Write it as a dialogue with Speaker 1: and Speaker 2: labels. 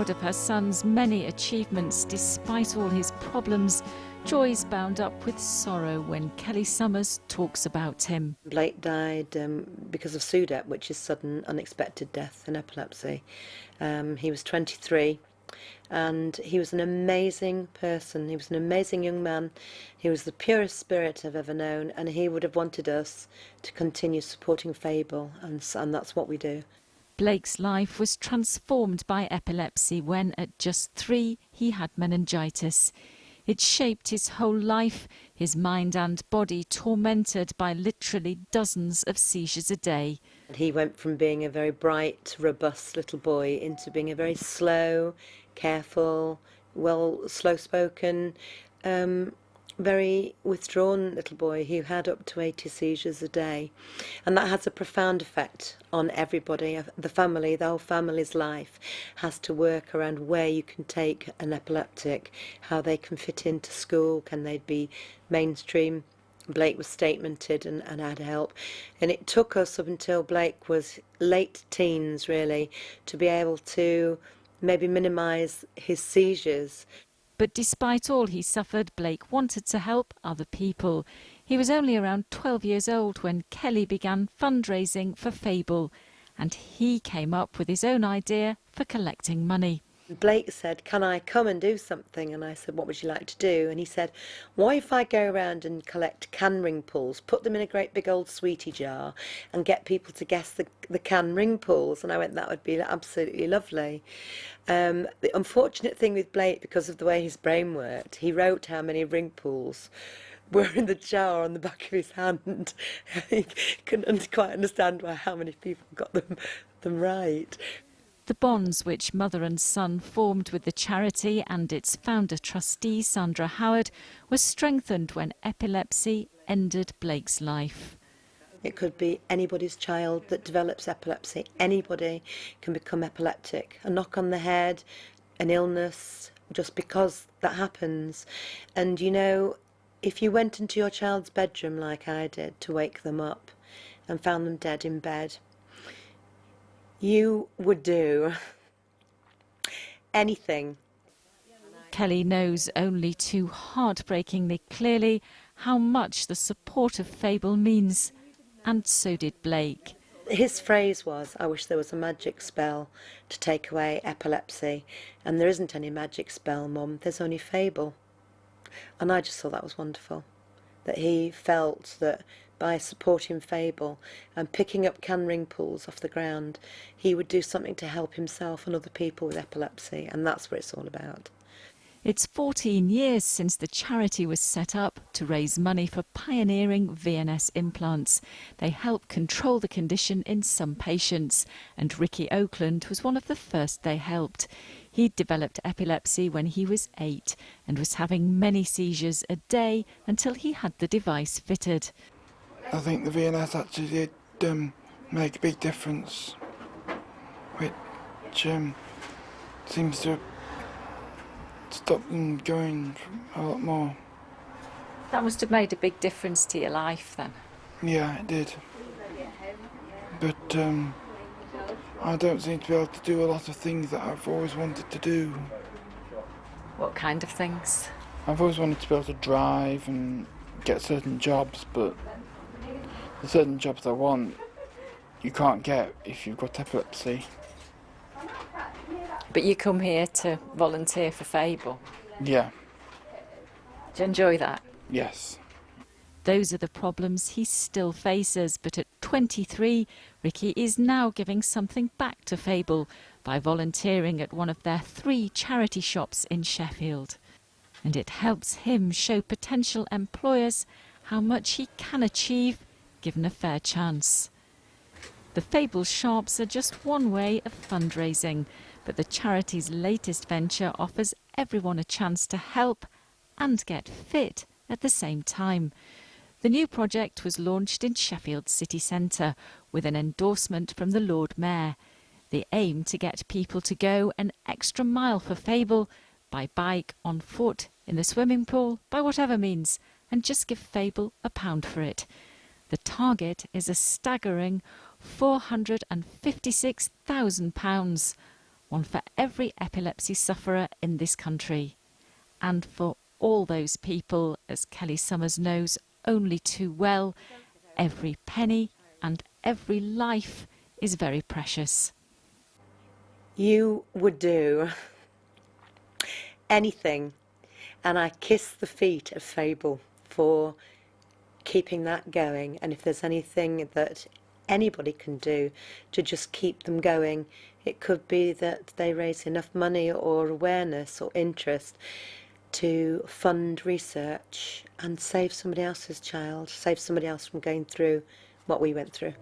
Speaker 1: proud of her son's many achievements despite all his problems. Joy's bound up with sorrow when Kelly Summers talks about him.
Speaker 2: Blake died because of SUDEP, which is sudden unexpected death and epilepsy. He was 23 and he was an amazing person. He was an amazing young man. He was the purest spirit I've ever known, and he would have wanted us to continue supporting Fable, and that's what we do.
Speaker 1: Blake's life was transformed by epilepsy when, at just 3, he had meningitis. It shaped his whole life, his mind and body tormented by literally dozens of seizures a day.
Speaker 2: He went from being a very bright, robust little boy into being a very slow, careful, slow-spoken, very withdrawn little boy who had up to 80 seizures a day. And that has a profound effect on everybody. The family, the whole family's life has to work around where you can take an epileptic, how they can fit into school, can they be mainstream. Blake was statemented and had help. And it took us up until Blake was late teens, really, to be able to maybe minimise his seizures.
Speaker 1: But despite all he suffered, Blake wanted to help other people. He was only around 12 years old when Kelly began fundraising for Fable, and he came up with his own idea for collecting money.
Speaker 2: Blake said, "Can I come and do something?" And I said, "What would you like to do?" And he said, "Why if I go around and collect can ring pulls, put them in a great big old sweetie jar and get people to guess the can ring pulls?" And I went, "That would be absolutely lovely." The unfortunate thing with Blake, because of the way his brain worked, he wrote how many ring pulls were in the jar on the back of his hand. He couldn't quite understand how many people got them right.
Speaker 1: The bonds which mother and son formed with the charity and its founder trustee, Sandra Howard, was strengthened when epilepsy ended Blake's life.
Speaker 2: It could be anybody's child that develops epilepsy. Anybody can become epileptic. A knock on the head, an illness, just because that happens. And you know, if you went into your child's bedroom like I did to wake them up and found them dead in bed, you would do anything.
Speaker 1: Kelly knows only too heartbreakingly clearly how much the support of Fable means, and so did Blake.
Speaker 2: His phrase was, "I wish there was a magic spell to take away epilepsy," and there isn't any magic spell, Mum, there's only Fable. And I just thought that was wonderful, that he felt that by supporting Fable and picking up can ring pulls off the ground, he would do something to help himself and other people with epilepsy, and that's what it's all about.
Speaker 1: It's 14 years since the charity was set up to raise money for pioneering VNS implants. They help control the condition in some patients, and Ricky Oakland was one of the first they helped. He'd developed epilepsy when he was 8 and was having many seizures a day until he had the device fitted.
Speaker 3: I think the VNS actually did make a big difference, which seems to stop them going a lot more.
Speaker 1: That must have made a big difference to your life then.
Speaker 3: Yeah, it did. But I don't seem to be able to do a lot of things that I've always wanted to do.
Speaker 1: What kind of things?
Speaker 3: I've always wanted to be able to drive and get certain jobs, but the certain jobs I want you can't get if you've got epilepsy.
Speaker 1: But you come here to volunteer for Fable.
Speaker 3: Yeah.
Speaker 1: Do you enjoy that?
Speaker 3: Yes.
Speaker 1: Those are the problems he still faces, but at 23, Ricky is now giving something back to Fable by volunteering at one of their 3 charity shops in Sheffield. And it helps him show potential employers how much he can achieve given a fair chance. The Fable shops are just one way of fundraising, but the charity's latest venture offers everyone a chance to help and get fit at the same time. The new project was launched in Sheffield city centre with an endorsement from the Lord Mayor. They aim to get people to go an extra mile for Fable, by bike, on foot, in the swimming pool, by whatever means, and just give Fable £1 for it. The target is a staggering £456,000. one for every epilepsy sufferer in this country. And for all those people, as Kelly Summers knows only too well, every penny and every life is very precious.
Speaker 2: You would do anything, and I kiss the feet of Fable for keeping that going. And if there's anything that anybody can do to just keep them going, it could be that they raise enough money or awareness or interest to fund research and save somebody else's child, save somebody else from going through what we went through.